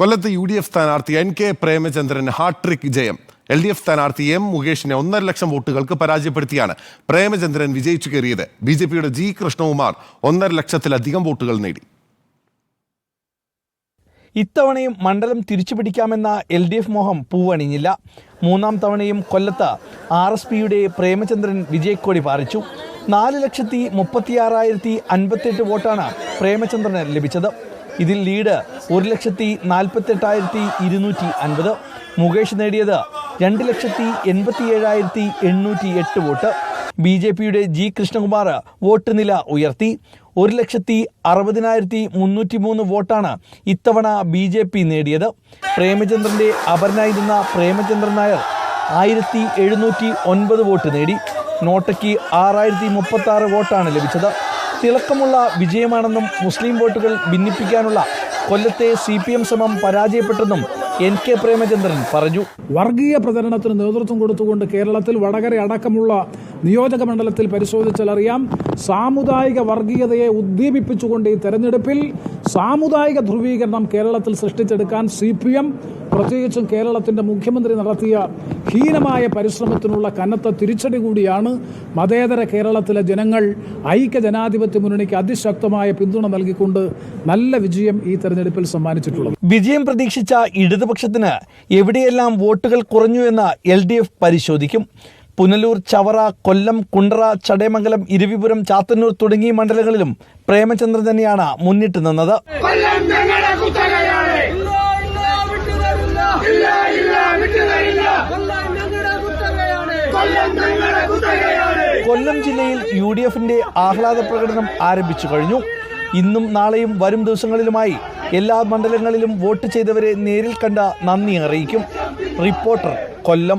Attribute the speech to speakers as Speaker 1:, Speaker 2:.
Speaker 1: കൊല്ലത്ത് UDF സ്ഥാനാർത്ഥി NK Premachandran hat trick ജയം. LDF സ്ഥാനാർത്ഥി M മുകേഷിനെ 1.5 ലക്ഷം വോട്ടുകൾക്ക് പരാജയപ്പെടുത്തിയാണ് പ്രേമചന്ദ്രൻ വിജയിച്ചു കയറിയത്. BJPയുടെ G കൃഷ്ണകുമാർ 1.5 ലക്ഷത്തിലധികം വോട്ടുകൾ നേടി.
Speaker 2: ഇത്തവണയും മണ്ഡലം തിരിച്ചുപിടിക്കാമെന്ന LDF മോഹം പൂവണിഞ്ഞില്ല. മൂന്നാം തവണയും കൊല്ലത്ത് RSPയുടെ പ്രേമചന്ദ്രൻ വിജയക്കൊടി പാറിച്ചു. 4,36,058 വോട്ടാണ് പ്രേമചന്ദ്രന് ലഭിച്ചത്. ഇതിൽ ലീഡ് 1,48,250. മുകേഷ് നേടിയത് 2,87,808 വോട്ട്. BJPയുടെ G കൃഷ്ണകുമാർ വോട്ട് നില ഉയർത്തി. 1,60,303 വോട്ടാണ് ഇത്തവണ BJP നേടിയത്. പ്രേമചന്ദ്രന്റെ അപരനായിരുന്ന പ്രേമചന്ദ്രൻ നായർ 1,709 വോട്ട് നേടി. നോട്ടയ്ക്ക് 6,036 വോട്ടാണ് ലഭിച്ചത്. തിളക്കമുള്ള വിജയമാണെന്നും മുസ്ലിം വോട്ടുകൾ ഭിന്നിപ്പിക്കാനുള്ള കൊല്ലത്തെ CPM ശ്രമം പരാജയപ്പെട്ടെന്നും NK പ്രേമചന്ദ്രൻ പറഞ്ഞു.
Speaker 3: വർഗീയ പ്രചരണത്തിന് നേതൃത്വം കൊടുത്തുകൊണ്ട് കേരളത്തിൽ വടകര അടക്കമുള്ള നിയോജക മണ്ഡലത്തിൽ പരിശോധിച്ചാൽ അറിയാം, സാമുദായിക വർഗീയതയെ ഉദ്ദീപിപ്പിച്ചുകൊണ്ട് ഈ തെരഞ്ഞെടുപ്പിൽ സാമുദായിക ധ്രുവീകരണം കേരളത്തിൽ സൃഷ്ടിച്ചെടുക്കാൻ CPM പ്രത്യേകിച്ചും കേരളത്തിന്റെ മുഖ്യമന്ത്രി നടത്തിയ ഹീനമായ പരിശ്രമത്തിനുള്ള കനത്ത തിരിച്ചടി കൂടിയാണ് മതേതര കേരളത്തിലെ ജനങ്ങൾ ഐക്യ ജനാധിപത്യ മുന്നണിക്ക് അതിശക്തമായ പിന്തുണ നൽകിക്കൊണ്ട് നല്ല വിജയം ഈ തെരഞ്ഞെടുപ്പിൽ സമ്മാനിച്ചിട്ടുള്ളത്.
Speaker 2: വിജയം പ്രതീക്ഷിച്ച ഇടതുപക്ഷത്തിന് എവിടെയെല്ലാം വോട്ടുകൾ കുറഞ്ഞു എന്ന് LDF പരിശോധിക്കും. പുനലൂർ, ചവറ, കൊല്ലം, കുണ്ടറ, ചടയമംഗലം, ഇരവിപുരം, ചാത്തന്നൂർ തുടങ്ങിയ മണ്ഡലങ്ങളിലും പ്രേമചന്ദ്രൻ തന്നെയാണ് മുന്നിട്ട് നിന്നത്. കൊല്ലം ജില്ലയിൽ UDFന്റെ ആഹ്ലാദ പ്രകടനം ആരംഭിച്ചു കഴിഞ്ഞു. ഇന്നും നാളെയും വരും ദിവസങ്ങളിലുമായി എല്ലാ മണ്ഡലങ്ങളിലും വോട്ട് ചെയ്തവരെ നേരിൽ കണ്ട നന്ദി അറിയിക്കും. റിപ്പോർട്ടർ, കൊല്ലം.